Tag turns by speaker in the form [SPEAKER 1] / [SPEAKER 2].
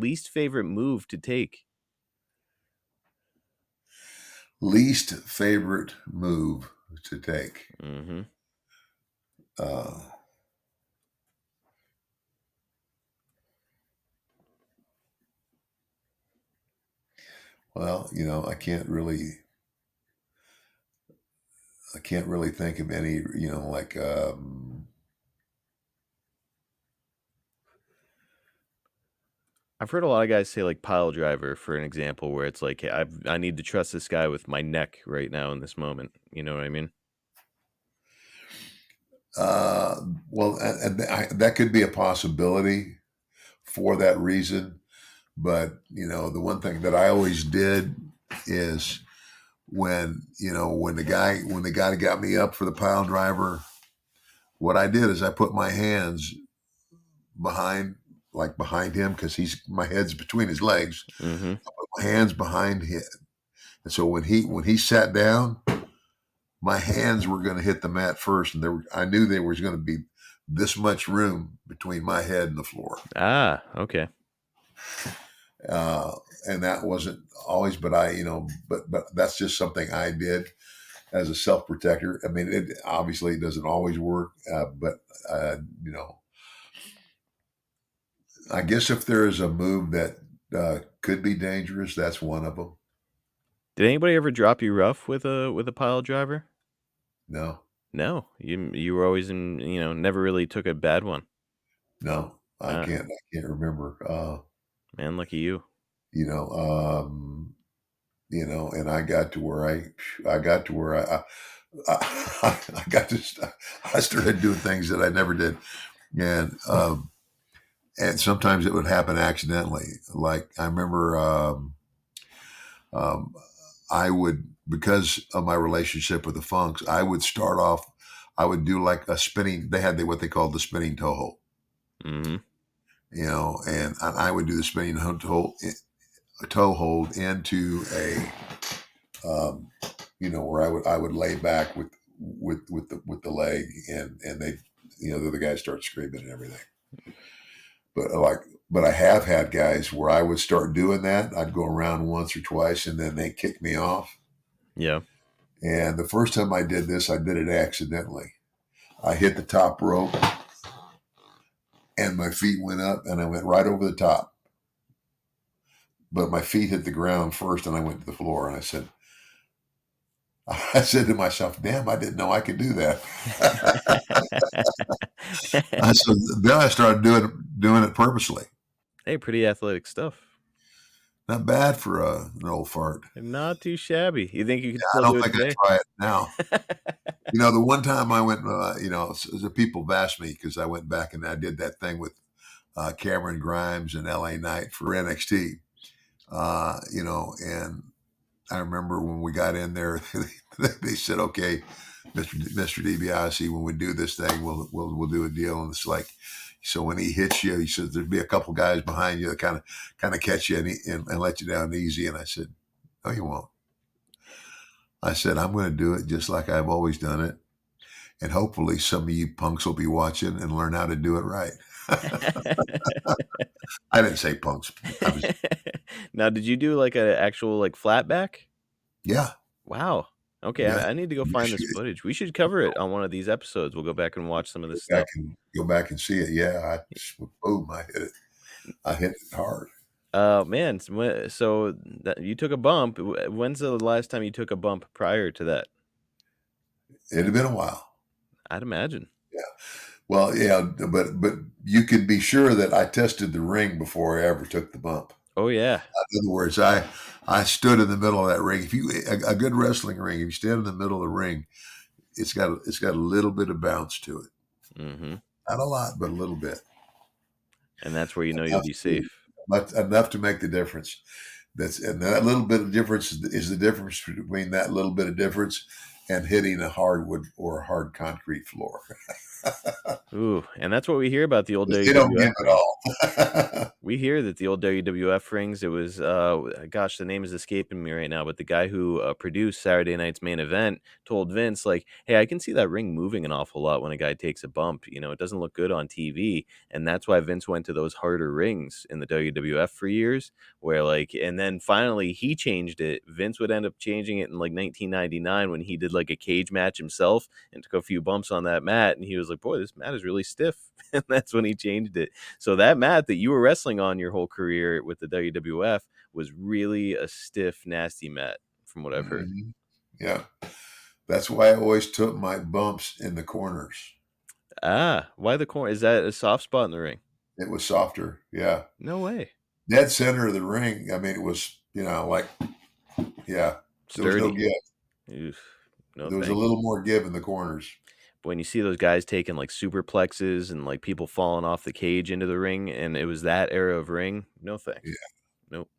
[SPEAKER 1] least favorite move to take?
[SPEAKER 2] Least favorite move to take.
[SPEAKER 1] Mm-hmm.
[SPEAKER 2] Uh, well, I can't really think of any, like,
[SPEAKER 1] I've heard a lot of guys say like pile driver for an example, where it's like, hey, I need to trust this guy with my neck right now in this moment. You know what I mean?
[SPEAKER 2] uh, well, that could be a possibility for that reason. But, the one thing that I always did is when the guy got me up for the pile driver, what I did is I put my hands behind, like behind him, because my head's between his legs.
[SPEAKER 1] Mm-hmm.
[SPEAKER 2] I put my hands behind him, and so when he sat down, my hands were going to hit the mat first, and I knew there was going to be this much room between my head and the floor.
[SPEAKER 1] Ah, okay.
[SPEAKER 2] Uh, and that wasn't always, but but that's just something I did as a self protector. I mean, it obviously doesn't always work, but I guess if there is a move that could be dangerous, that's one of them.
[SPEAKER 1] Did anybody ever drop you rough with a pile driver?
[SPEAKER 2] No,
[SPEAKER 1] No, you were always never really took a bad one.
[SPEAKER 2] no,
[SPEAKER 1] Ah,
[SPEAKER 2] I can't remember.
[SPEAKER 1] man, lucky you.
[SPEAKER 2] You know, and I got to where I got I started doing things that I never did, and sometimes it would happen accidentally. Like I remember, um, I would, because of my relationship with the Funks, I would start off. I would do like a spinning. They had what they called the spinning toe hold,
[SPEAKER 1] Mm-hmm.
[SPEAKER 2] and I would do the spinning toe hold into a where I would lay back with the leg, and they, the other guys start screaming and everything. But I have had guys where I would start doing that. I'd go around once or twice, and then they kick me off.
[SPEAKER 1] Yeah.
[SPEAKER 2] And the first time I did this, I did it accidentally. I hit the top rope, and my feet went up, and I went right over the top. But my feet hit the ground first, and I went to the floor. And I said to myself, "Damn, I didn't know I could do that." So then I started doing it purposely.
[SPEAKER 1] Hey, pretty athletic stuff.
[SPEAKER 2] Not bad for an old fart.
[SPEAKER 1] Not too shabby. You think you could
[SPEAKER 2] I
[SPEAKER 1] still
[SPEAKER 2] don't
[SPEAKER 1] do it
[SPEAKER 2] think I'd
[SPEAKER 1] today?
[SPEAKER 2] try it now. The one time I went, the people have asked me, because I went back and I did that thing with Cameron Grimes and LA Knight for NXT. And I remember when we got in there, they said, "Okay, Mr. DiBiase, when we do this thing, we'll do a deal." And it's like, so when he hits you, he says there'd be a couple guys behind you that kind of catch you and let you down easy. And I said, "No, you won't." I said, "I'm going to do it just like I've always done it, and hopefully some of you punks will be watching and learn how to do it right." I didn't say punks.
[SPEAKER 1] Now, did you do like an actual like flatback?
[SPEAKER 2] Yeah,
[SPEAKER 1] Wow. Okay,
[SPEAKER 2] yeah.
[SPEAKER 1] I need to go
[SPEAKER 2] You
[SPEAKER 1] find
[SPEAKER 2] should
[SPEAKER 1] this footage. We should cover it on one of these episodes. We'll go back and watch some of this stuff.
[SPEAKER 2] go back and see it. Yeah, boom, I hit it. I hit it hard.
[SPEAKER 1] Man, so that you took a bump. When's the last time you took a bump prior to that?
[SPEAKER 2] It had been a while.
[SPEAKER 1] I'd imagine.
[SPEAKER 2] Yeah. Well, yeah, but you can be sure that I tested the ring before I ever took the bump.
[SPEAKER 1] Oh yeah.
[SPEAKER 2] In other words, I stood in the middle of that ring. If you a good wrestling ring, if you stand in the middle of the ring, it's got a little bit of bounce to it.
[SPEAKER 1] Mm-hmm.
[SPEAKER 2] Not a lot, but a little bit.
[SPEAKER 1] And that's where you know you'll
[SPEAKER 2] Enough
[SPEAKER 1] be
[SPEAKER 2] to,
[SPEAKER 1] safe.
[SPEAKER 2] enough to make the difference. And that little bit of difference is the difference between that little bit of difference and hitting a hardwood or a hard concrete floor.
[SPEAKER 1] Ooh, and that's what we hear about the old
[SPEAKER 2] 'Cause they don't
[SPEAKER 1] WWF
[SPEAKER 2] give it
[SPEAKER 1] rings.
[SPEAKER 2] all.
[SPEAKER 1] We hear that the old WWF rings, it was, gosh, the name is escaping me right now, but the guy who, produced Saturday Night's Main Event told Vince, like, "Hey, I can see that ring moving an awful lot when a guy takes a bump, you know, it doesn't look good on TV," and that's why Vince went to those harder rings in the WWF for years, where, like and then finally he changed it. Vince would end up changing it in, like, 1999 when he did, like, a cage match himself and took a few bumps on that mat, and he was like, "Boy, this mat is really stiff," and that's when he changed it. So that mat that you were wrestling on your whole career with the WWF was really a stiff, nasty mat, from what I've heard.
[SPEAKER 2] Mhm. Yeah. That's why I always took my bumps in the corners.
[SPEAKER 1] Ah, why the corner? Is that a soft spot in the ring?
[SPEAKER 2] It was softer. Yeah.
[SPEAKER 1] No way.
[SPEAKER 2] Dead center of the ring, I mean, it was, like yeah, there was no
[SPEAKER 1] Sturdy.
[SPEAKER 2] give.
[SPEAKER 1] Oof. No,
[SPEAKER 2] There was a
[SPEAKER 1] thank you.
[SPEAKER 2] little more give in the corners.
[SPEAKER 1] When you see those guys taking, like, superplexes and, like, people falling off the cage into the ring, and it was that era of ring, no
[SPEAKER 2] Yeah.
[SPEAKER 1] thanks. Nope.